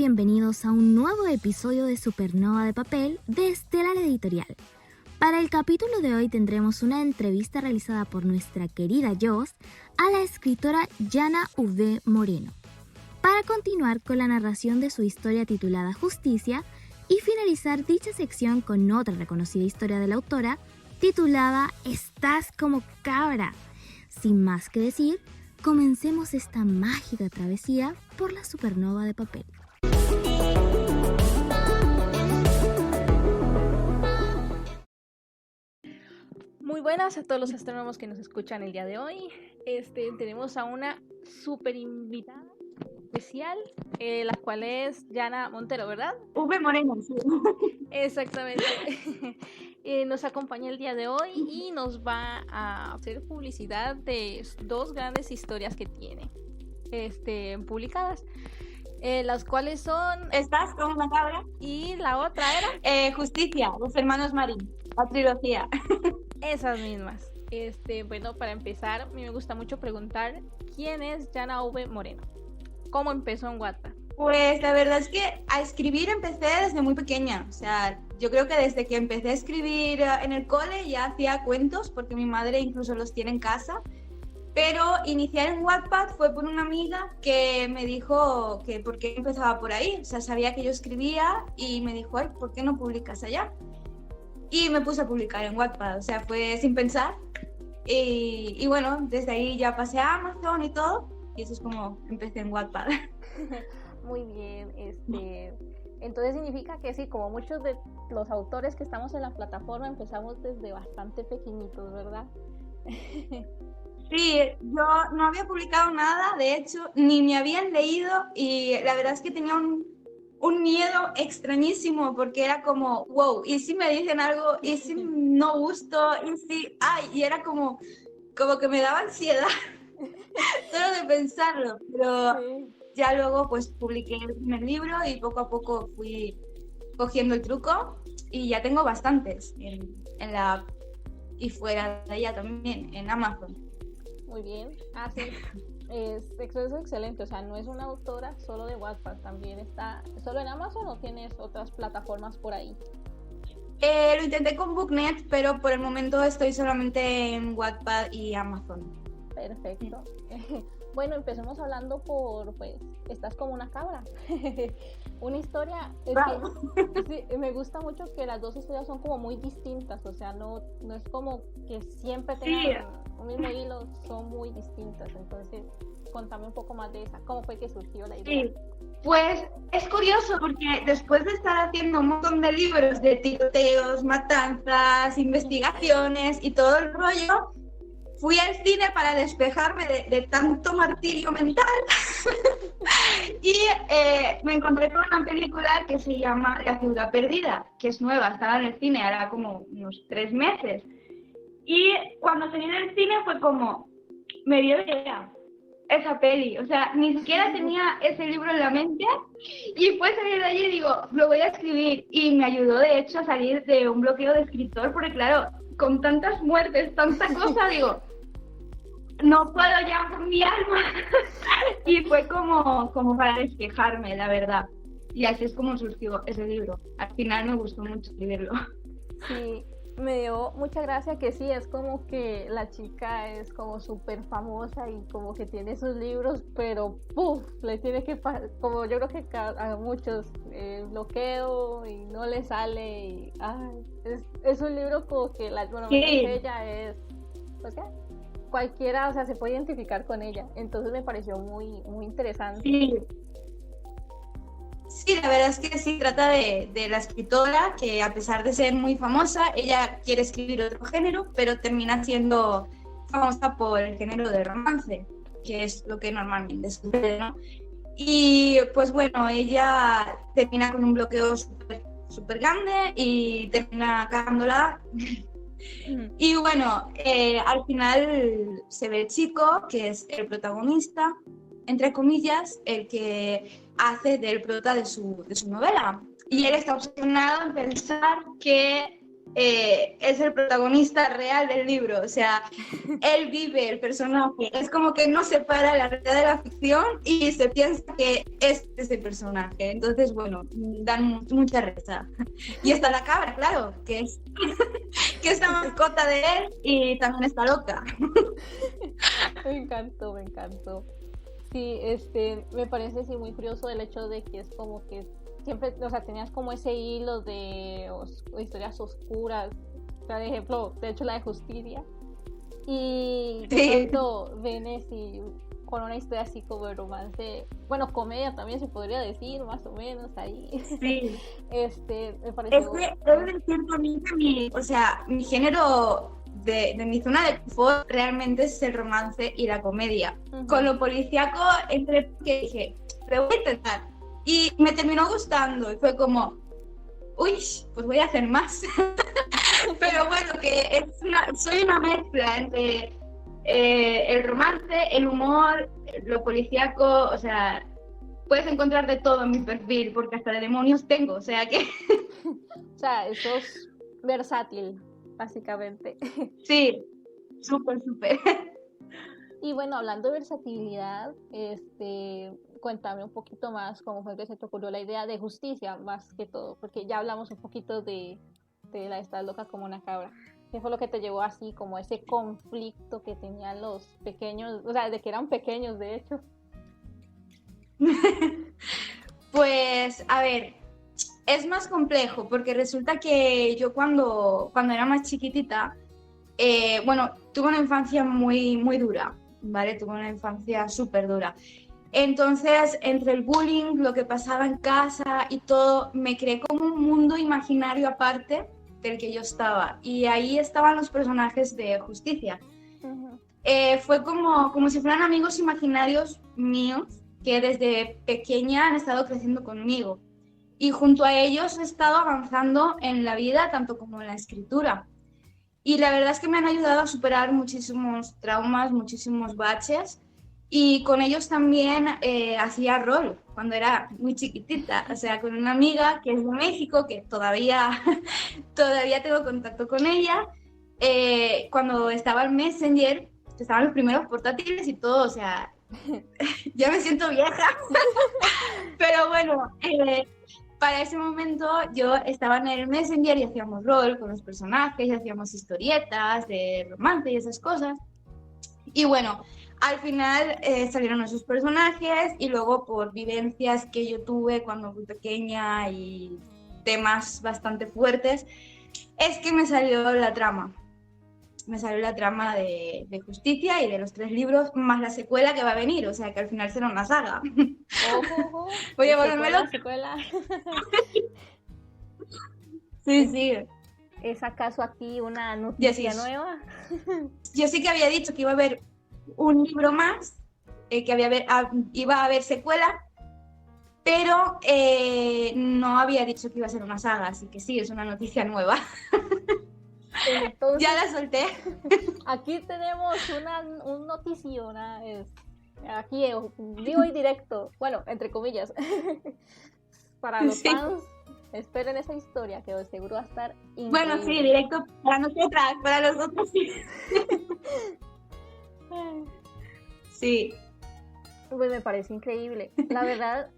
bienvenidos a un nuevo episodio de Supernova de Papel de Estelar Editorial. Para el capítulo de hoy tendremos una entrevista realizada por nuestra querida Joss a la escritora Jana V. Moreno, para continuar con la narración de su historia titulada Justicia y finalizar dicha sección con otra reconocida historia de la autora titulada Estás como cabra. Sin más que decir, comencemos esta mágica travesía por la supernova de papel. Muy buenas a todos los astrónomos que nos escuchan el día de hoy. Tenemos a una super invitada especial, la cual es Jana Montero, ¿verdad? V. Moreno, sí. Exactamente. Nos acompaña el día de hoy y nos va a hacer publicidad de dos grandes historias que tiene publicadas. Las cuales son... ¿Estás como una cabra? Y la otra era... Justicia, los hermanos Marín, la trilogía. Esas mismas. Bueno, para empezar, a mí me gusta mucho preguntar ¿quién es Jana V. Moreno? ¿Cómo empezó en Wattpad? Pues la verdad es que a escribir empecé desde muy pequeña. O sea, yo creo que desde que empecé a escribir en el cole ya hacía cuentos, porque mi madre incluso los tiene en casa. Pero iniciar en Wattpad fue por una amiga que me dijo que por qué empezaba por ahí. O sea, sabía que yo escribía y me dijo, ay, ¿por qué no publicas allá? Y me puse a publicar en Wattpad, o sea, fue sin pensar. Y bueno, desde ahí ya pasé a Amazon y todo, y eso es como empecé en Wattpad. Muy bien, entonces significa que sí, como muchos de los autores que estamos en la plataforma empezamos desde bastante pequeñitos, ¿verdad? Sí, yo no había publicado nada, de hecho, ni me habían leído, y la verdad es que tenía un miedo extrañísimo, porque era como, wow, ¿y si me dicen algo? ¿Y si no gusto? ¿Y si...? Ay, y era como que me daba ansiedad solo de pensarlo, pero sí. Ya luego pues publiqué el primer libro y poco a poco fui cogiendo el truco y ya tengo bastantes en la app y fuera de ella también, en Amazon. Muy bien, sí. Eso es excelente, o sea, no es una autora solo de Wattpad, también está solo en Amazon o tienes otras plataformas por ahí. Lo intenté con Booknet, pero por el momento estoy solamente en Wattpad y Amazon. Perfecto. Bueno, empecemos hablando pues, estás como una cabra. Una historia, sí, me gusta mucho que las dos historias son como muy distintas, o sea, no es como que siempre tengan un mismo hilo, son muy distintas, entonces contame un poco más de esa, ¿cómo fue que surgió la idea? Sí, pues es curioso porque después de estar haciendo un montón de libros de tiroteos, matanzas, investigaciones y todo el rollo, fui al cine para despejarme de tanto martirio mental y me encontré con una película que se llama La ciudad perdida, que es nueva, estaba en el cine ahora como unos 3 meses. Y cuando salí del cine fue como, me dio idea esa peli, o sea, ni siquiera tenía ese libro en la mente y fue salir de allí y digo, lo voy a escribir, y me ayudó de hecho a salir de un bloqueo de escritor, porque claro, con tantas muertes, tanta cosa, digo, no puedo ya con mi alma. Y fue como para despejarme, la verdad. Y así es como surgió ese libro. Al final me gustó mucho escribirlo. Sí, me dio mucha gracia que sí, es como que la chica es como súper famosa y como que tiene sus libros, pero ¡puf! Le tiene que como yo creo que a muchos bloqueo y no le sale y es un libro como que ella es, pues qué, cualquiera, o sea, se puede identificar con ella, entonces me pareció muy, muy interesante. Sí, la verdad es que sí, trata de la escritora que, a pesar de ser muy famosa, ella quiere escribir otro género, pero termina siendo famosa por el género de romance, que es lo que normalmente sucede, ¿no? Y pues bueno, ella termina con un bloqueo súper grande y termina cagándola. Y bueno, al final se ve el chico, que es el protagonista, entre comillas, el que hace del prota de su novela. Y él está obsesionado en pensar que es el protagonista real del libro, o sea, él vive el personaje, es como que no separa la realidad de la ficción y se piensa que es el personaje, entonces bueno, dan mucha risa. Y está la cabra, claro, que es, que es la mascota de él y también está loca. Me encantó, me encantó. Sí, me parece sí muy curioso el hecho de que es como que siempre, o sea, tenías como ese hilo de historias oscuras, por ejemplo, de hecho la de Justicia, y de Sí. pronto vienes y con una historia así como de romance, bueno, comedia también se podría decir, más o menos ahí. Sí. Me Es pareció... que debo decir también que o sea, mi género de mi zona de confort realmente es el romance y la comedia. Ujú. Con lo policíaco entre que dije, lo voy a intentar. Y me terminó gustando y fue como, uy, pues voy a hacer más. Pero bueno, que soy una mezcla entre el romance, el humor, lo policíaco, o sea, puedes encontrar de todo en mi perfil, porque hasta de demonios tengo, o sea que O sea, sos versátil, básicamente. sí, súper, súper. Y bueno, hablando de versatilidad, cuéntame un poquito más cómo fue que se te ocurrió la idea de Justicia, más que todo, porque ya hablamos un poquito de la de Estás loca como una cabra. ¿Qué fue lo que te llevó así, como ese conflicto que tenían los pequeños, o sea, de que eran pequeños, de hecho? Pues, a ver, es más complejo, porque resulta que yo cuando era más chiquitita, bueno, tuve una infancia muy, muy dura, ¿vale? Tuve una infancia súper dura. Entonces, entre el bullying, lo que pasaba en casa y todo, me creé como un mundo imaginario aparte del que yo estaba. Y ahí estaban los personajes de Justicia. Ujú. Fue como si fueran amigos imaginarios míos que desde pequeña han estado creciendo conmigo. Y junto a ellos he estado avanzando en la vida, tanto como en la escritura. Y la verdad es que me han ayudado a superar muchísimos traumas, muchísimos baches. Y con ellos también hacía rol cuando era muy chiquitita. O sea, con una amiga que es de México, que todavía, todavía tengo contacto con ella. Cuando estaba el Messenger, estaban los primeros portátiles y todo. O sea, ya me siento vieja. Pero bueno, para ese momento yo estaba en el Messenger y hacíamos rol con los personajes, y hacíamos historietas de romance y esas cosas. Y bueno, al final salieron esos personajes y luego por vivencias que yo tuve cuando fui pequeña y temas bastante fuertes, es que me salió la trama. Me salió la trama de Justicia y de los 3 libros, más la secuela que va a venir, o sea que al final será una saga. Ojo, ojo, Voy a volverme secuela, loca. secuela. Sí, sí. ¿Es acaso aquí una Ya sí. noticia nueva? Yo sí que había dicho que iba a haber un libro más, que iba a haber secuela, pero no había dicho que iba a ser una saga, así que sí, es una noticia nueva. Entonces, Ya la solté. aquí tenemos un notición, aquí vivo y directo, bueno, entre comillas, para los Sí. fans, esperen esa historia que de seguro va a estar increíble. Bueno, sí, directo para nosotras, para los otros sí. Sí. Pues me parece increíble. La verdad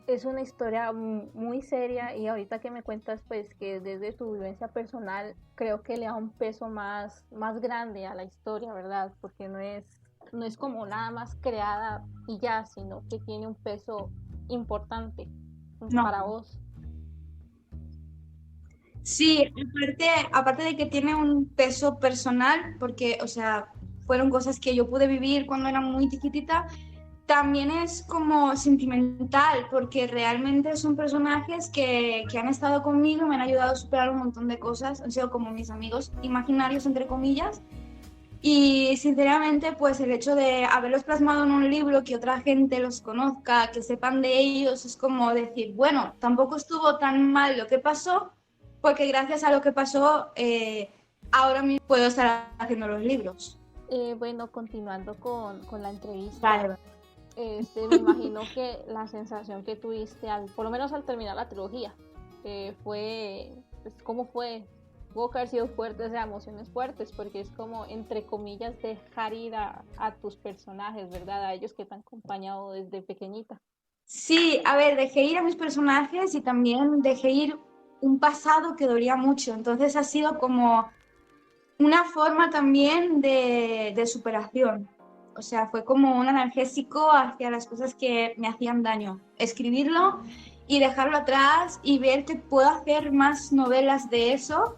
es una historia muy seria y ahorita que me cuentas pues que desde tu vivencia personal creo que le da un peso más grande a la historia, ¿verdad? Porque no es como nada más creada y ya, sino que tiene un peso importante para vos. Sí, aparte de que tiene un peso personal, porque, o sea, fueron cosas que yo pude vivir cuando era muy chiquitita, también es como sentimental, porque realmente son personajes que han estado conmigo, me han ayudado a superar un montón de cosas, han sido como mis amigos imaginarios, entre comillas, y sinceramente, pues el hecho de haberlos plasmado en un libro, que otra gente los conozca, que sepan de ellos, es como decir, bueno, tampoco estuvo tan mal lo que pasó, porque gracias a lo que pasó, ahora mismo puedo estar haciendo los libros. Bueno, continuando con la entrevista, Vale. Me imagino que la sensación que tuviste, por lo menos al terminar la trilogía, fue, pues, ¿cómo fue? tuvo que haber sido fuerte, o sea, emociones fuertes, porque es como, entre comillas, dejar ir a tus personajes, ¿verdad? A ellos que te han acompañado desde pequeñita. Sí, a ver, dejé ir a mis personajes y también dejé ir un pasado que dolía mucho. Entonces ha sido como una forma también de superación. O sea, fue como un analgésico hacia las cosas que me hacían daño. Escribirlo y dejarlo atrás y ver que puedo hacer más novelas de eso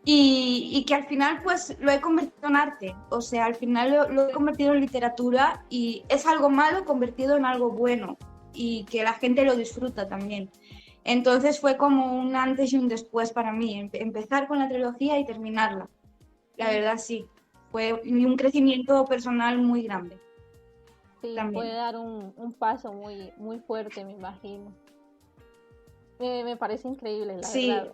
y que al final pues lo he convertido en arte. O sea, al final lo he convertido en literatura y es algo malo convertido en algo bueno y que la gente lo disfruta también. Entonces fue como un antes y un después para mí, empezar con la trilogía y terminarla. La verdad sí, fue un crecimiento personal muy grande. Sí, También. puede dar un paso muy, muy fuerte, me imagino. Me parece increíble, la Sí. verdad.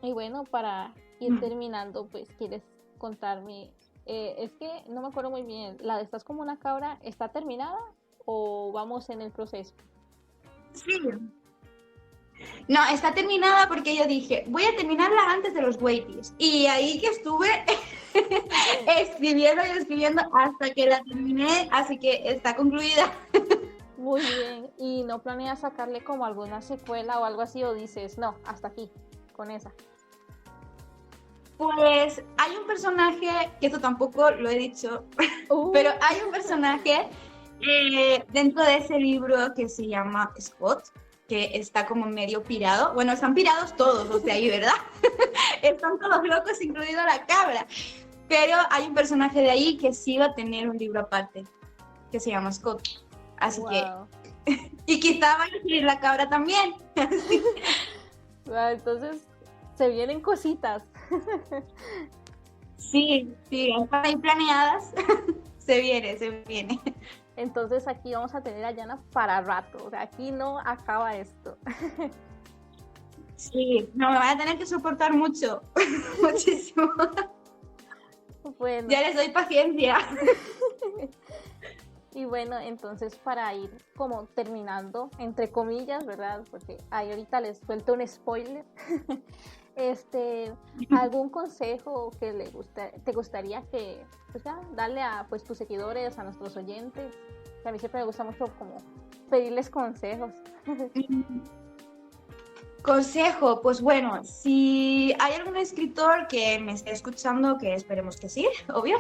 Y bueno, para ir terminando, pues, ¿quieres contarme? Es que no me acuerdo muy bien, ¿la de Estás como una cabra está terminada o vamos en el proceso? Sí. No, está terminada porque yo dije, voy a terminarla antes de los Waities. Y ahí que estuve escribiendo y escribiendo hasta que la terminé, así que está concluida. Muy bien. ¿Y no planeas sacarle como alguna secuela o algo así o dices, no, hasta aquí, con esa? Pues hay un personaje, que esto tampoco lo he dicho, pero hay un personaje dentro de ese libro que se llama Scott, que está como medio pirado. Bueno, están pirados todos los de ahí, ¿verdad? Están todos locos, incluido la cabra. Pero hay un personaje de ahí que sí va a tener un libro aparte, que se llama Scott. Así que... Y quizá va a incluir la cabra también. Entonces, se vienen cositas. Sí, están ahí planeadas. Se viene. Entonces aquí vamos a tener a Yana para rato. O sea, aquí no acaba esto. Sí, no, me van a tener que soportar mucho. Muchísimo. Bueno. Ya les doy paciencia. Y bueno, entonces para ir como terminando, entre comillas, ¿verdad? Porque ahí ahorita les suelto un spoiler. ¿Algún consejo que te gustaría que, pues ya, darle a pues tus seguidores, a nuestros oyentes? Que a mí siempre me gusta mucho como pedirles consejos. Consejo, pues bueno, si hay algún escritor que me esté escuchando, que esperemos que sí, obvio,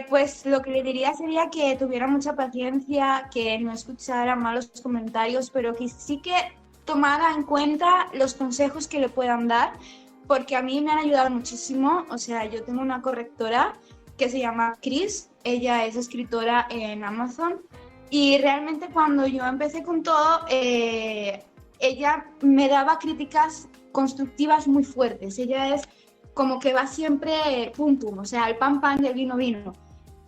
pues lo que le diría sería que tuviera mucha paciencia, que no escuchara malos comentarios, pero que sí que tomara en cuenta los consejos que le puedan dar, porque a mí me han ayudado muchísimo. O sea, yo tengo una correctora que se llama Chris, ella es escritora en Amazon, y realmente cuando yo empecé con todo, ella me daba críticas constructivas muy fuertes. Ella es como que va siempre pum pum, o sea, el pan pan y el vino vino.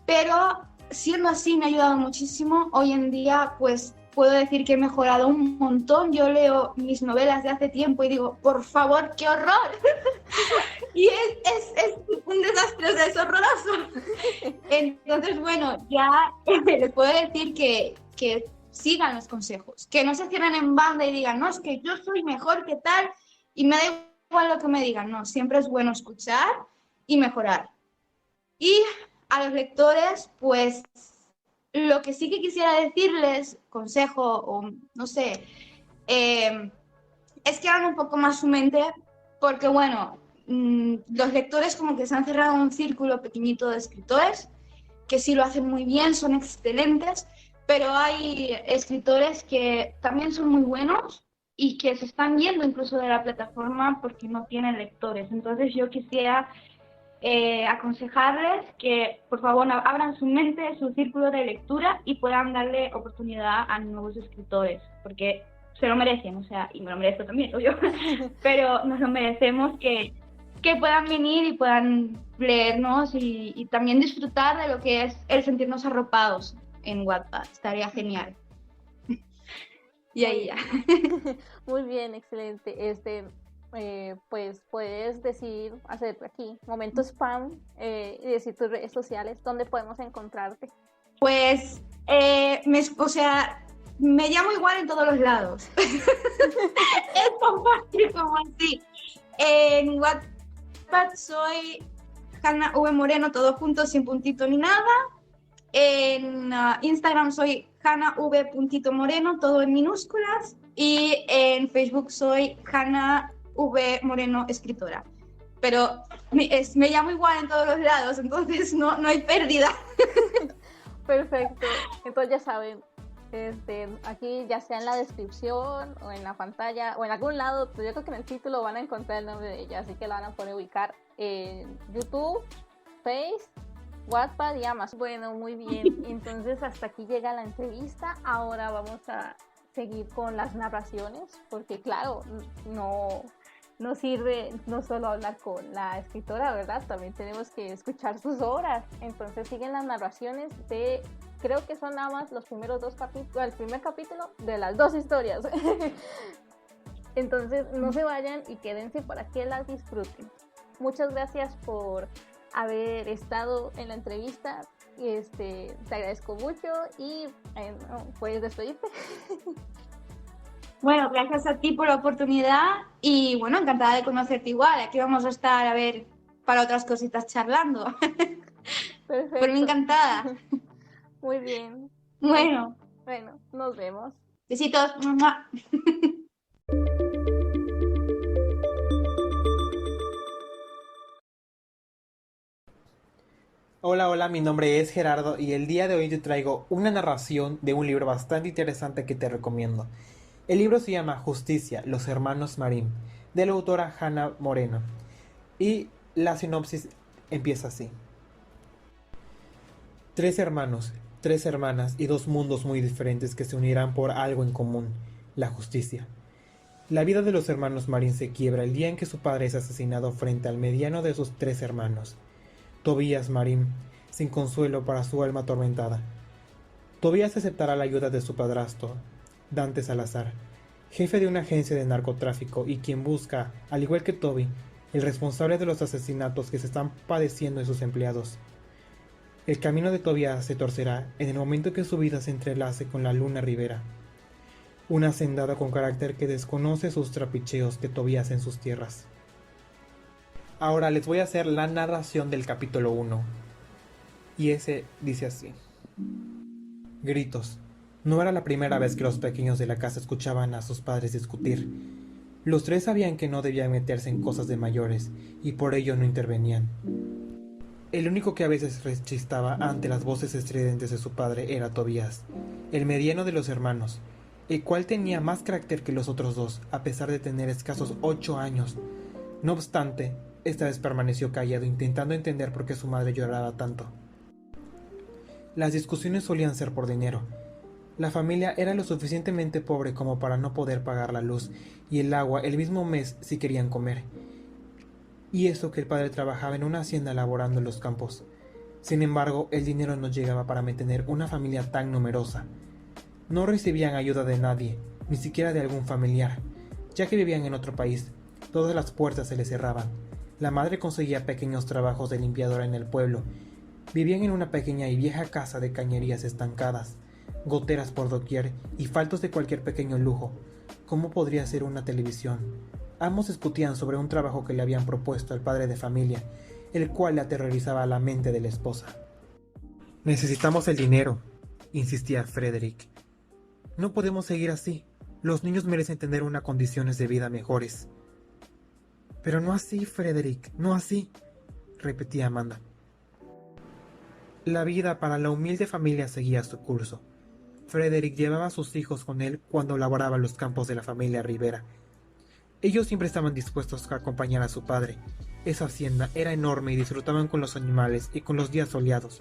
Pero siendo así me ha ayudado muchísimo. Hoy en día pues puedo decir que he mejorado un montón. Yo leo mis novelas de hace tiempo y digo, por favor, qué horror. Y es un desastre, o sea, es horroroso. Entonces, bueno, ya les puedo decir que sigan los consejos, que no se cierren en banda y digan, no, es que yo soy mejor que tal y me da igual lo que me digan. No, siempre es bueno escuchar y mejorar. Y a los lectores, pues lo que sí que quisiera decirles, consejo o no sé, es que hagan un poco más su mente, porque bueno, los lectores como que se han cerrado en un círculo pequeñito de escritores, que sí lo hacen muy bien, son excelentes, pero hay escritores que también son muy buenos y que se están yendo incluso de la plataforma porque no tienen lectores. Entonces yo quisiera aconsejarles que por favor abran su mente, su círculo de lectura y puedan darle oportunidad a nuevos escritores, porque se lo merecen, o sea, y me lo merezco también, obvio, pero nos lo merecemos que puedan venir y puedan leernos y también disfrutar de lo que es el sentirnos arropados en Wattpad. Estaría genial. Y ahí ya. Muy bien, excelente. Pues puedes decir, hacer aquí, momento spam, y decir tus redes sociales, ¿dónde podemos encontrarte? Pues, me llamo igual en todos los lados. Es tan fácil como así. En WhatsApp soy Hanna V Moreno, todo junto, sin puntito ni nada. En Instagram soy Hanna V Moreno, todo en minúsculas. Y en Facebook soy Hanna V Moreno, escritora. Pero me llamo igual en todos los lados, entonces no hay pérdida. Perfecto. Entonces ya saben, aquí ya sea en la descripción o en la pantalla o en algún lado, pues yo creo que en el título van a encontrar el nombre de ella, así que la van a poder ubicar en YouTube, Face, Wattpad y Amazon. Bueno, muy bien. Entonces hasta aquí llega la entrevista. Ahora vamos a seguir con las narraciones, porque claro, no sirve no solo hablar con la escritora, ¿verdad? También tenemos que escuchar sus obras. Entonces siguen las narraciones de, creo que son nada más los primeros 2 capítulos, el primer capítulo de las 2 historias. Entonces no se vayan y quédense para que las disfruten. Muchas gracias por haber estado en la entrevista. Te agradezco mucho y puedes despedirte. Bueno, gracias a ti por la oportunidad y bueno, encantada de conocerte igual. Aquí vamos a estar a ver para otras cositas charlando. Perfecto. Por mí encantada. Muy bien. Bueno, nos vemos. Besitos. Hola, mi nombre es Gerardo y el día de hoy te traigo una narración de un libro bastante interesante que te recomiendo. El libro se llama Justicia, los hermanos Marín, de la autora Hanna Moreno. Y la sinopsis empieza así. 3 hermanos, 3 hermanas y 2 mundos muy diferentes que se unirán por algo en común, la justicia. La vida de los hermanos Marín se quiebra el día en que su padre es asesinado frente al mediano de sus 3 hermanos, Tobías Marín, sin consuelo para su alma atormentada. Tobías aceptará la ayuda de su padrastro, Dante Salazar, jefe de una agencia de narcotráfico y quien busca, al igual que Toby, el responsable de los asesinatos que se están padeciendo de sus empleados. El camino de Tobías se torcerá en el momento que su vida se entrelace con la Luna Rivera, una hacendada con carácter que desconoce sus trapicheos de Tobías en sus tierras. Ahora les voy a hacer la narración del capítulo 1, y ese dice así. Gritos. No era la primera vez que los pequeños de la casa escuchaban a sus padres discutir. Los 3 sabían que no debían meterse en cosas de mayores, y por ello no intervenían. El único que a veces rechistaba ante las voces estridentes de su padre era Tobías, el mediano de los hermanos, el cual tenía más carácter que los otros 2, a pesar de tener escasos 8 años. No obstante, esta vez permaneció callado, intentando entender por qué su madre lloraba tanto. Las discusiones solían ser por dinero. La familia era lo suficientemente pobre como para no poder pagar la luz y el agua el mismo mes si querían comer. Y eso que el padre trabajaba en una hacienda laborando en los campos. Sin embargo, el dinero no llegaba para mantener una familia tan numerosa. No recibían ayuda de nadie, ni siquiera de algún familiar, ya que vivían en otro país. Todas las puertas se les cerraban. La madre conseguía pequeños trabajos de limpiadora en el pueblo. Vivían en una pequeña y vieja casa de cañerías estancadas, goteras por doquier y faltos de cualquier pequeño lujo. ¿Cómo podría ser una televisión? Ambos discutían sobre un trabajo que le habían propuesto al padre de familia, el cual le aterrorizaba a la mente de la esposa. Necesitamos el dinero, insistía Frederick. No podemos seguir así. Los niños merecen tener unas condiciones de vida mejores. Pero no así, Frederick, no así, repetía Amanda. La vida para la humilde familia seguía su curso. Frederick llevaba a sus hijos con él cuando laboraba en los campos de la familia Rivera. Ellos siempre estaban dispuestos a acompañar a su padre. Esa hacienda era enorme y disfrutaban con los animales y con los días soleados.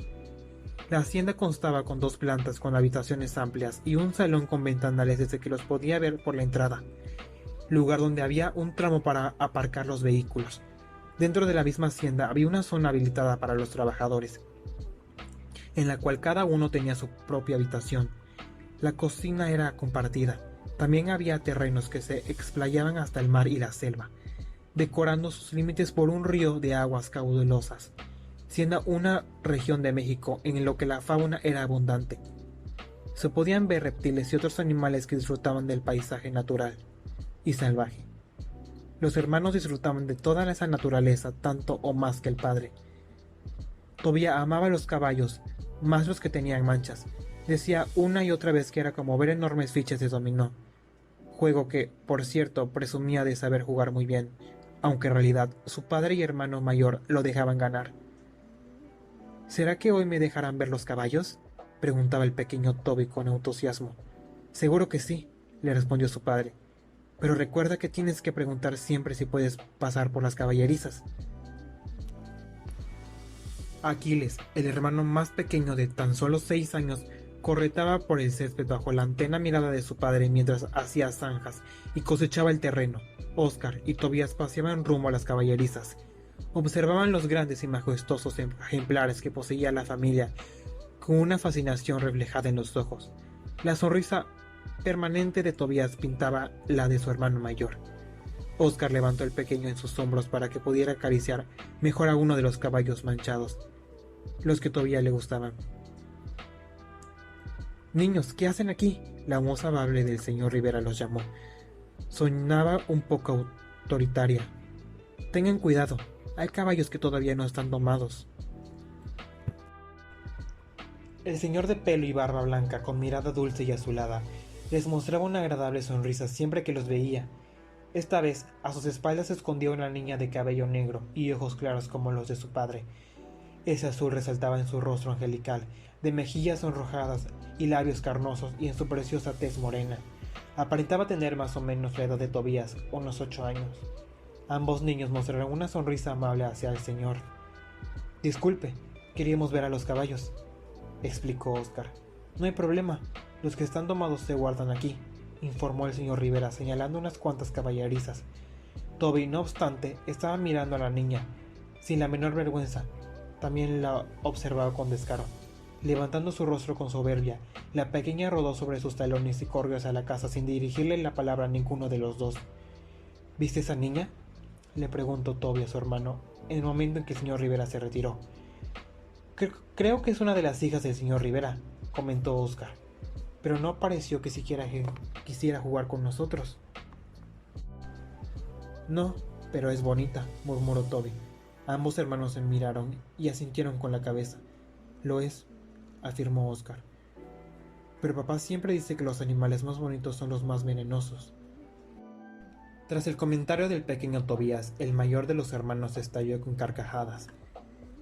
La hacienda constaba con 2 plantas con habitaciones amplias y un salón con ventanales desde que los podía ver por la entrada, lugar donde había un tramo para aparcar los vehículos. Dentro de la misma hacienda había una zona habilitada para los trabajadores, en la cual cada uno tenía su propia habitación. La cocina era compartida. También había terrenos que se explayaban hasta el mar y la selva, decorando sus límites por un río de aguas caudalosas, siendo una región de México en lo que la fauna era abundante. Se podían ver reptiles y otros animales que disfrutaban del paisaje natural y salvaje. Los hermanos disfrutaban de toda esa naturaleza tanto o más que el padre. Tobía amaba los caballos, más los que tenían manchas. Decía una y otra vez que era como ver enormes fichas de dominó, juego que, por cierto, presumía de saber jugar muy bien, aunque en realidad su padre y hermano mayor lo dejaban ganar. ¿Será que hoy me dejarán ver los caballos?, preguntaba el pequeño Toby con entusiasmo. Seguro que sí, le respondió su padre, pero recuerda que tienes que preguntar siempre si puedes pasar por las caballerizas. Aquiles, el hermano más pequeño de tan solo 6 años, correteaba por el césped bajo la atenta mirada de su padre mientras hacía zanjas y cosechaba el terreno. Oscar y Tobías paseaban rumbo a las caballerizas. Observaban los grandes y majestuosos ejemplares que poseía la familia con una fascinación reflejada en los ojos. La sonrisa permanente de Tobías pintaba la de su hermano mayor. Oscar levantó al pequeño en sus hombros para que pudiera acariciar mejor a uno de los caballos manchados, los que Tobías le gustaban. «Niños, ¿qué hacen aquí?», la voz amable del señor Rivera los llamó. Sonaba un poco autoritaria. «Tengan cuidado, hay caballos que todavía no están domados». El señor de pelo y barba blanca, con mirada dulce y azulada, les mostraba una agradable sonrisa siempre que los veía. Esta vez, a sus espaldas se escondía una niña de cabello negro y ojos claros como los de su padre. Ese azul resaltaba en su rostro angelical, de mejillas sonrojadas y labios carnosos, y en su preciosa tez morena. Aparentaba tener más o menos la edad de Tobías, unos 8 años. Ambos niños mostraron una sonrisa amable hacia el señor. «Disculpe, queríamos ver a los caballos», explicó Oscar. «No hay problema, los que están domados se guardan aquí», informó el señor Rivera, señalando unas cuantas caballerizas. Toby, no obstante, estaba mirando a la niña, sin la menor vergüenza. También la observaba con descaro. Levantando su rostro con soberbia, la pequeña rodó sobre sus talones y corrió hacia la casa sin dirigirle la palabra a ninguno de los dos. «¿Viste esa niña?», le preguntó Toby a su hermano, en el momento en que el señor Rivera se retiró. Creo que es una de las hijas del señor Rivera», comentó Oscar, «pero no pareció que siquiera quisiera jugar con nosotros». «No, pero es bonita», murmuró Toby. Ambos hermanos se miraron y asintieron con la cabeza. «Lo es», afirmó Oscar. «Pero papá siempre dice que los animales más bonitos son los más venenosos». Tras el comentario del pequeño Tobías, el mayor de los hermanos estalló con carcajadas,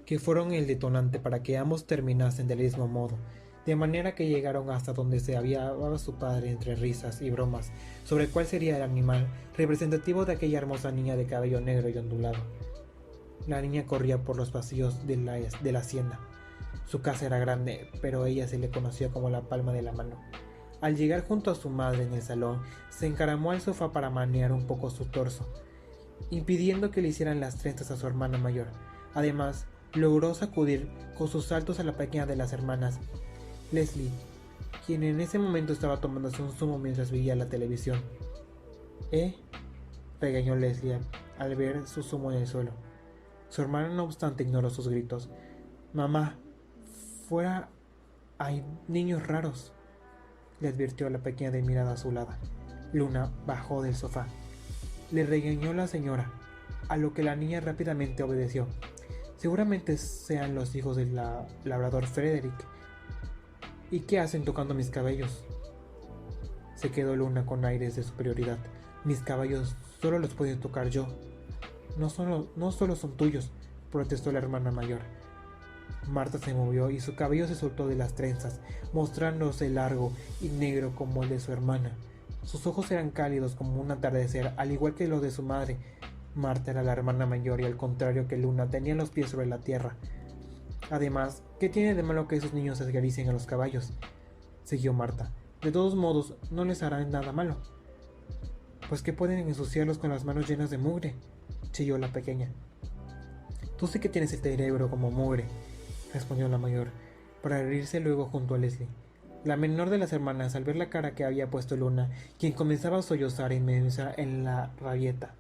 que fueron el detonante para que ambos terminasen del mismo modo, de manera que llegaron hasta donde se había su padre entre risas y bromas sobre cuál sería el animal representativo de aquella hermosa niña de cabello negro y ondulado. La niña corría por los pasillos de la hacienda. Su casa era grande, pero ella se le conocía como la palma de la mano. Al llegar junto a su madre en el salón, se encaramó al sofá para manear un poco su torso, impidiendo que le hicieran las trenzas a su hermana mayor. Además, logró sacudir con sus saltos a la pequeña de las hermanas, Leslie, quien en ese momento estaba tomándose un zumo mientras veía la televisión. Regañó Leslie al ver su zumo en el suelo. Su hermana, no obstante, ignoró sus gritos. «Mamá, fuera hay niños raros», le advirtió a la pequeña de mirada azulada. Luna bajó del sofá. Le regañó la señora, a lo que la niña rápidamente obedeció. «Seguramente sean los hijos del labrador Frederick. ¿Y qué hacen tocando mis cabellos?», se quedó Luna con aires de superioridad. «Mis cabellos solo los puedo tocar yo». No solo son tuyos», protestó la hermana mayor. Marta se movió y su cabello se soltó de las trenzas, mostrándose largo y negro como el de su hermana. Sus ojos eran cálidos como un atardecer, al igual que los de su madre. Marta era la hermana mayor y, al contrario que Luna, tenía los pies sobre la tierra. «Además, ¿qué tiene de malo que esos niños acaricien a los caballos?», siguió Marta. «De todos modos, no les harán nada malo». «Pues que pueden ensuciarlos con las manos llenas de mugre», chilló la pequeña. «Tú sí que tienes el cerebro como mugre», respondió la mayor, para reírse luego junto a Leslie. La menor de las hermanas, al ver la cara que había puesto Luna, quien comenzaba a sollozar inmensa en la rabieta.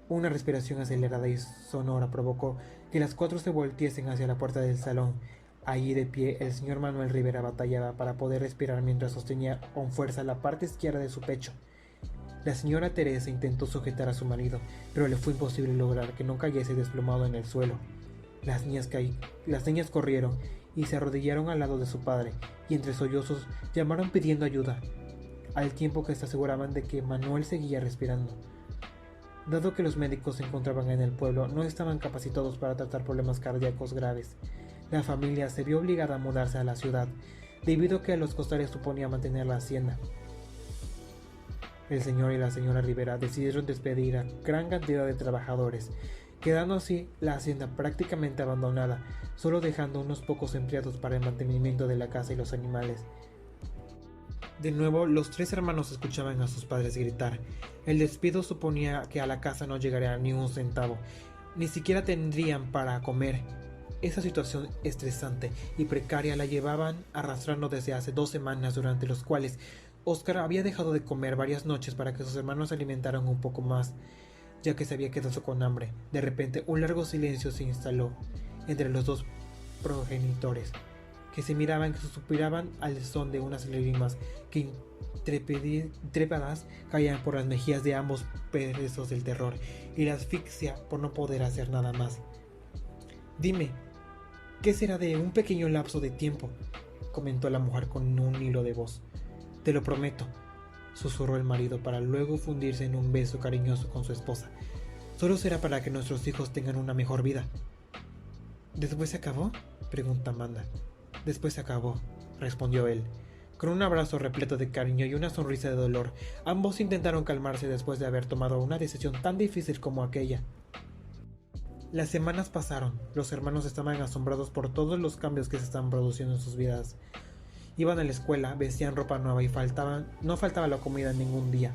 Una respiración acelerada y sonora provocó que las 4 se volteasen hacia la puerta del salón. Allí de pie, el señor Manuel Rivera batallaba para poder respirar mientras sostenía con fuerza la parte izquierda de su pecho. La señora Teresa intentó sujetar a su marido, pero le fue imposible lograr que no cayese desplomado en el suelo. Las niñas corrieron y se arrodillaron al lado de su padre, y entre sollozos llamaron pidiendo ayuda, al tiempo que se aseguraban de que Manuel seguía respirando. Dado que los médicos se encontraban en el pueblo, no estaban capacitados para tratar problemas cardíacos graves. La familia se vio obligada a mudarse a la ciudad, debido a que a los costales suponía mantener la hacienda. El señor y la señora Rivera decidieron despedir a gran cantidad de trabajadores, quedando así la hacienda prácticamente abandonada, solo dejando unos pocos empleados para el mantenimiento de la casa y los animales. De nuevo, los tres hermanos escuchaban a sus padres gritar. El despido suponía que a la casa no llegaría ni un centavo, ni siquiera tendrían para comer. Esa situación estresante y precaria la llevaban arrastrando desde hace 2 semanas, durante los cuales Oscar había dejado de comer varias noches para que sus hermanos se alimentaran un poco más, ya que se había quedado con hambre. De repente, un largo silencio se instaló entre los dos progenitores, que se miraban y suspiraban al son de unas lágrimas que intrépidas caían por las mejillas de ambos, presos del terror y la asfixia por no poder hacer nada más. «Dime, ¿qué será de un pequeño lapso de tiempo?», comentó la mujer con un hilo de voz. «Te lo prometo», susurró el marido para luego fundirse en un beso cariñoso con su esposa. «Solo será para que nuestros hijos tengan una mejor vida». «¿Después se acabó?», preguntó Amanda. «Después se acabó», respondió él. Con un abrazo repleto de cariño y una sonrisa de dolor, ambos intentaron calmarse después de haber tomado una decisión tan difícil como aquella. Las semanas pasaron. Los hermanos estaban asombrados por todos los cambios que se estaban produciendo en sus vidas. Iban a la escuela, vestían ropa nueva y no faltaba la comida ningún día.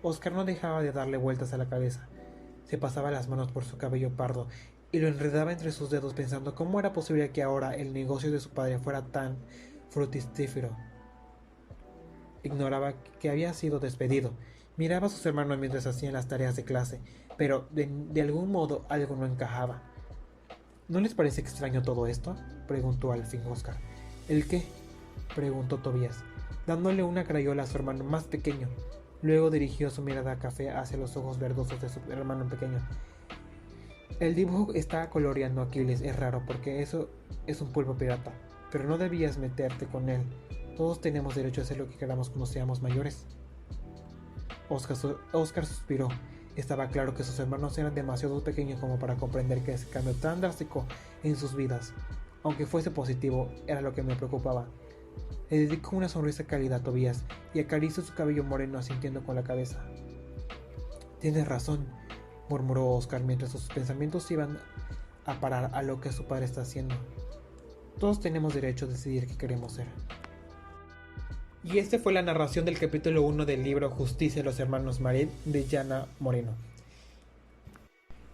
Oscar no dejaba de darle vueltas a la cabeza. Se pasaba las manos por su cabello pardo y lo enredaba entre sus dedos, pensando cómo era posible que ahora el negocio de su padre fuera tan fructífero. Ignoraba que había sido despedido. Miraba a sus hermanos mientras hacían las tareas de clase, pero de algún modo algo no encajaba. ¿No les parece extraño todo esto?, preguntó al fin Oscar. ¿El qué?, preguntó Tobías, dándole una crayola a su hermano más pequeño. Luego dirigió su mirada café hacia los ojos verdosos de su hermano pequeño. «El dibujo está coloreando a Aquiles. Es raro porque eso es un pulpo pirata, pero no debías meterte con él. Todos tenemos derecho a hacer lo que queramos cuando seamos mayores». Oscar suspiró. Estaba claro que sus hermanos eran demasiado pequeños como para comprender que ese cambio tan drástico en sus vidas, aunque fuese positivo, era lo que me preocupaba. Le dedicó una sonrisa cálida a Tobías y acarició su cabello moreno asintiendo con la cabeza. «Tienes razón», murmuró Oscar mientras sus pensamientos iban a parar a lo que su padre está haciendo. «Todos tenemos derecho a decidir qué queremos ser». Y esta fue la narración del capítulo 1 del libro Justicia de los hermanos Maret de Jana Moreno.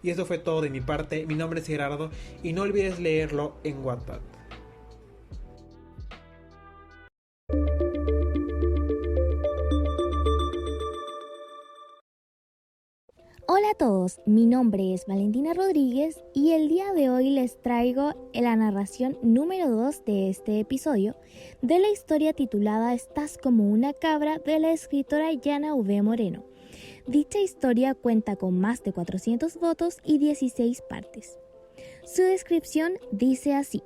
Y eso fue todo de mi parte. Mi nombre es Gerardo y no olvides leerlo en Wattpad. Hola a todos, mi nombre es Valentina Rodríguez y el día de hoy les traigo la narración número 2 de este episodio de la historia titulada Estás como una cabra, de la escritora Jana V. Moreno. Dicha historia cuenta con más de 400 votos y 16 partes. Su descripción dice así: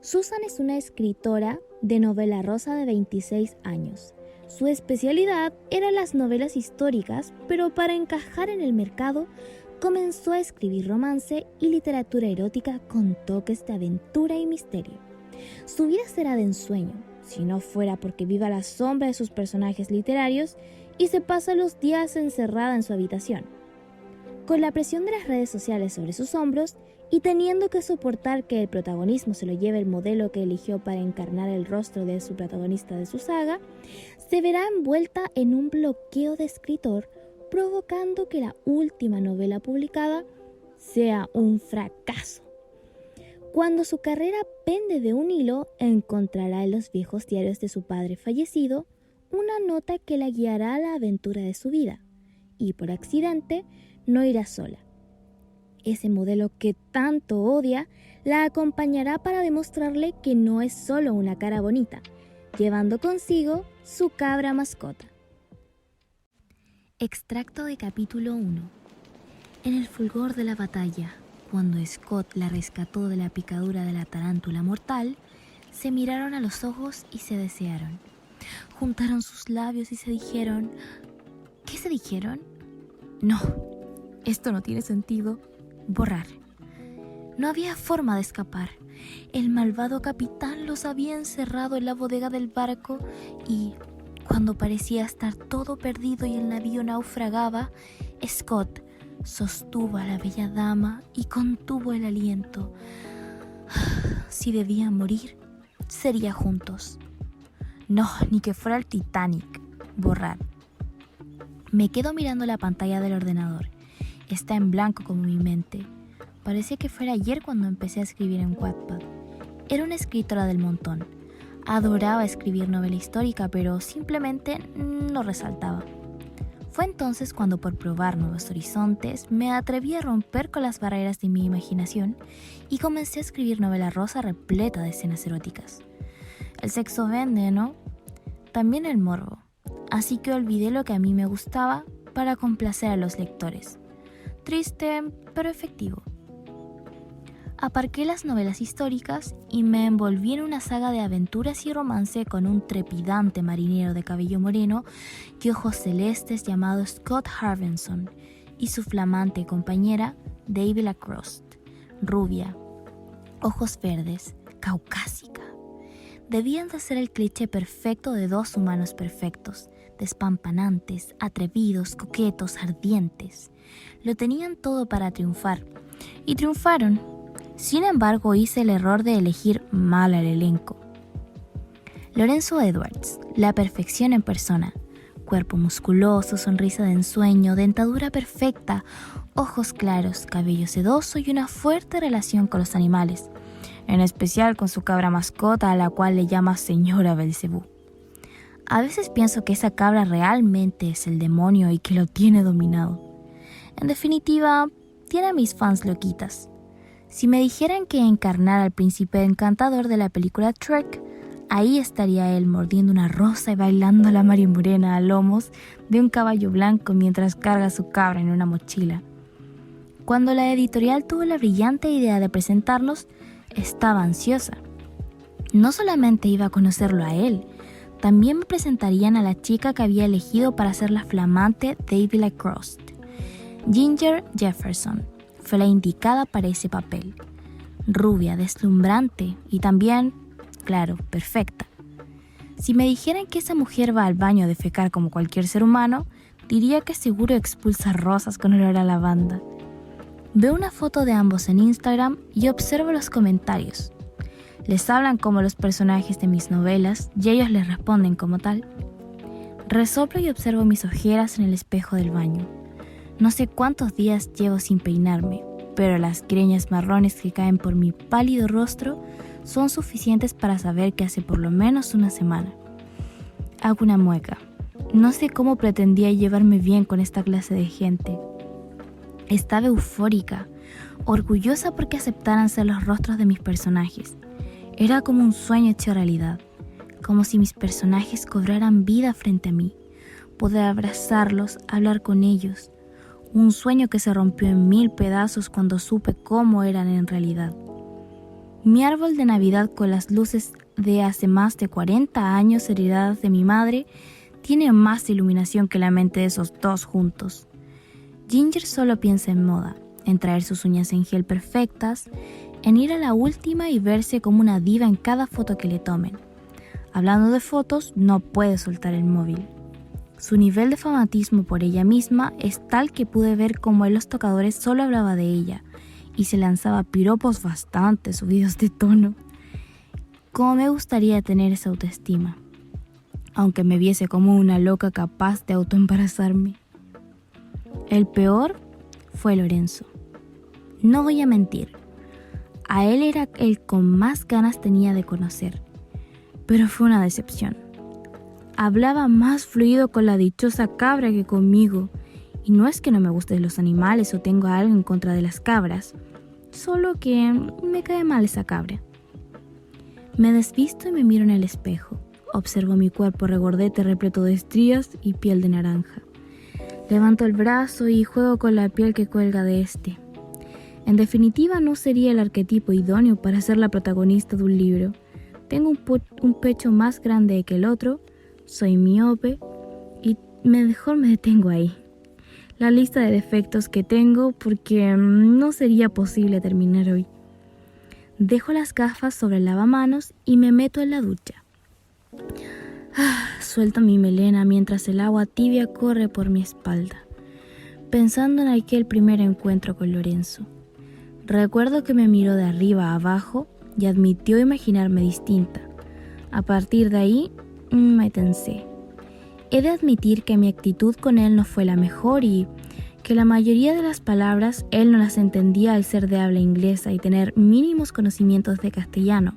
Susan es una escritora de novela rosa de 26 años. Su especialidad eran las novelas históricas, pero para encajar en el mercado comenzó a escribir romance y literatura erótica con toques de aventura y misterio. Su vida será de ensueño, si no fuera porque vive a la sombra de sus personajes literarios y se pasa los días encerrada en su habitación. Con la presión de las redes sociales sobre sus hombros y teniendo que soportar que el protagonismo se lo lleve el modelo que eligió para encarnar el rostro de su protagonista de su saga, se verá envuelta en un bloqueo de escritor, provocando que la última novela publicada sea un fracaso. Cuando su carrera pende de un hilo, encontrará en los viejos diarios de su padre fallecido una nota que la guiará a la aventura de su vida, y por accidente no irá sola. Ese modelo que tanto odia la acompañará para demostrarle que no es solo una cara bonita, llevando consigo su cabra mascota. Extracto de capítulo 1. En el fulgor de la batalla, cuando Scott la rescató de la picadura de la tarántula mortal, se miraron a los ojos y se desearon. Juntaron sus labios y se dijeron... ¿Qué se dijeron? No, esto no tiene sentido. Borrar. No había forma de escapar. El malvado capitán los había encerrado en la bodega del barco y, cuando parecía estar todo perdido y el navío naufragaba, Scott sostuvo a la bella dama y contuvo el aliento. Si debían morir, sería juntos. No, ni que fuera el Titanic. Borrar. Me quedo mirando la pantalla del ordenador. Está en blanco como mi mente. Parece que fuera ayer cuando empecé a escribir en Wattpad. Era una escritora del montón. Adoraba escribir novela histórica, pero simplemente no resaltaba. Fue entonces cuando, por probar nuevos horizontes, me atreví a romper con las barreras de mi imaginación y comencé a escribir novela rosa repleta de escenas eróticas. El sexo vende, ¿no? También el morbo. Así que olvidé lo que a mí me gustaba para complacer a los lectores. Triste, pero efectivo. Aparqué las novelas históricas y me envolví en una saga de aventuras y romance con un trepidante marinero de cabello moreno y ojos celestes llamado Scott Harvinson y su flamante compañera David Lacrosse, rubia, ojos verdes, caucásica. Debían de ser el cliché perfecto de dos humanos perfectos, despampanantes, atrevidos, coquetos, ardientes. Lo tenían todo para triunfar, y triunfaron. Sin embargo, hice el error de elegir mal al elenco. Lorenzo Edwards, la perfección en persona. Cuerpo musculoso, sonrisa de ensueño, dentadura perfecta, ojos claros, cabello sedoso y una fuerte relación con los animales, en especial con su cabra mascota a la cual le llama señora Belcebú. A veces pienso que esa cabra realmente es el demonio y que lo tiene dominado. En definitiva, tiene a mis fans loquitas. Si me dijeran que encarnara al príncipe encantador de la película Shrek, ahí estaría él mordiendo una rosa y bailando la marimorena a lomos de un caballo blanco mientras carga su cabra en una mochila. Cuando la editorial tuvo la brillante idea de presentarnos, estaba ansiosa. No solamente iba a conocerlo a él, también me presentarían a la chica que había elegido para ser la flamante David Lacrosse. Ginger Jefferson fue la indicada para ese papel. Rubia, deslumbrante y también, claro, perfecta. Si me dijeran que esa mujer va al baño a defecar como cualquier ser humano, diría que seguro expulsa rosas con olor a lavanda. Veo una foto de ambos en Instagram y observo los comentarios. Les hablan como los personajes de mis novelas y ellos les responden como tal. Resoplo y observo mis ojeras en el espejo del baño. No sé cuántos días llevo sin peinarme, pero las greñas marrones que caen por mi pálido rostro son suficientes para saber que hace por lo menos una semana. Hago una mueca. No sé cómo pretendía llevarme bien con esta clase de gente. Estaba eufórica, orgullosa porque aceptaran ser los rostros de mis personajes. Era como un sueño hecho realidad, como si mis personajes cobraran vida frente a mí, poder abrazarlos, hablar con ellos. Un sueño que se rompió en 1000 pedazos cuando supe cómo eran en realidad. Mi árbol de Navidad con las luces de hace más de 40 años heredadas de mi madre tiene más iluminación que la mente de esos dos juntos. Ginger solo piensa en moda, en traer sus uñas en gel perfectas, en ir a la última y verse como una diva en cada foto que le tomen. Hablando de fotos, no puede soltar el móvil. Su nivel de fanatismo por ella misma es tal que pude ver cómo en los tocadores solo hablaba de ella y se lanzaba piropos bastante subidos de tono. Cómo me gustaría tener esa autoestima, aunque me viese como una loca capaz de autoembarazarme. El peor fue Lorenzo. No voy a mentir, a él era el que más ganas tenía de conocer, pero fue una decepción. Hablaba más fluido con la dichosa cabra que conmigo, y no es que no me gusten los animales o tenga algo en contra de las cabras, solo que me cae mal esa cabra. Me desvisto y me miro en el espejo. Observo mi cuerpo regordete repleto de estrías y piel de naranja. Levanto el brazo y juego con la piel que cuelga de este. En definitiva, no sería el arquetipo idóneo para ser la protagonista de un libro. Tengo un pecho más grande que el otro, soy miope y mejor me detengo ahí. La lista de defectos que tengo porque no sería posible terminar hoy. Dejo las gafas sobre el lavamanos y me meto en la ducha. Suelto mi melena mientras el agua tibia corre por mi espalda, pensando en aquel primer encuentro con Lorenzo. Recuerdo que me miró de arriba a abajo y admitió imaginarme distinta. A partir de ahí, me tensé. He de admitir que mi actitud con él no fue la mejor y que la mayoría de las palabras él no las entendía al ser de habla inglesa y tener mínimos conocimientos de castellano.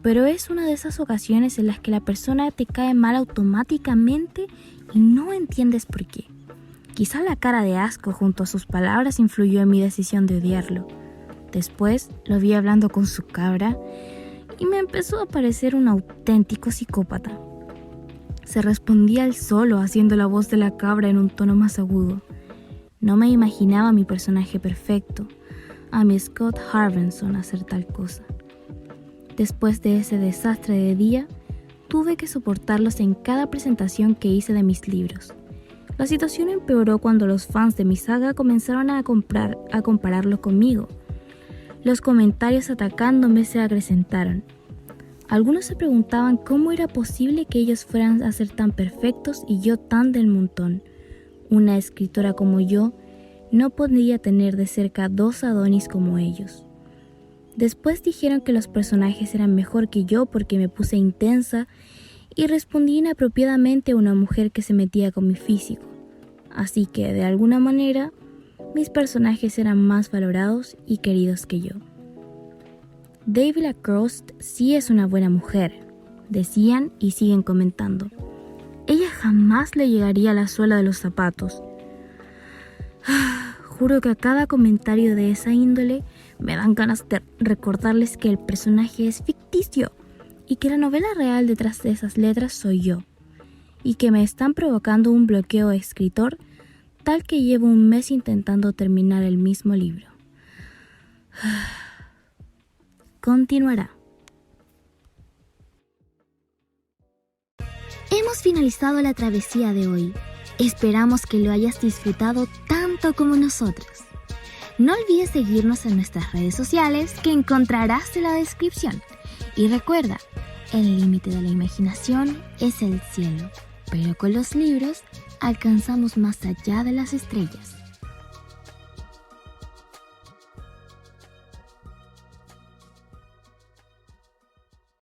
Pero es una de esas ocasiones en las que la persona te cae mal automáticamente y no entiendes por qué. Quizá la cara de asco junto a sus palabras influyó en mi decisión de odiarlo. Después lo vi hablando con su cabra y me empezó a parecer un auténtico psicópata. Se respondía él solo haciendo la voz de la cabra en un tono más agudo. No me imaginaba a mi personaje perfecto, a mi Scott Harvenson hacer tal cosa. Después de ese desastre de día, tuve que soportarlos en cada presentación que hice de mis libros. La situación empeoró cuando los fans de mi saga comenzaron a compararlo conmigo. Los comentarios atacándome se acrecentaron. Algunos se preguntaban cómo era posible que ellos fueran a ser tan perfectos y yo tan del montón. Una escritora como yo no podría tener de cerca 2 Adonis como ellos. Después dijeron que los personajes eran mejor que yo porque me puse intensa y respondí inapropiadamente a una mujer que se metía con mi físico. Así que, de alguna manera, mis personajes eran más valorados y queridos que yo. David Lacrosse sí es una buena mujer, decían y siguen comentando. Ella jamás le llegaría a la suela de los zapatos. Juro que a cada comentario de esa índole me dan ganas de recordarles que el personaje es ficticio y que la novela real detrás de esas letras soy yo, y que me están provocando un bloqueo de escritor tal que llevo un mes intentando terminar el mismo libro. Continuará. Hemos finalizado la travesía de hoy. Esperamos que lo hayas disfrutado tanto como nosotros. No olvides seguirnos en nuestras redes sociales que encontrarás en la descripción. Y recuerda, el límite de la imaginación es el cielo, pero con los libros alcanzamos más allá de las estrellas.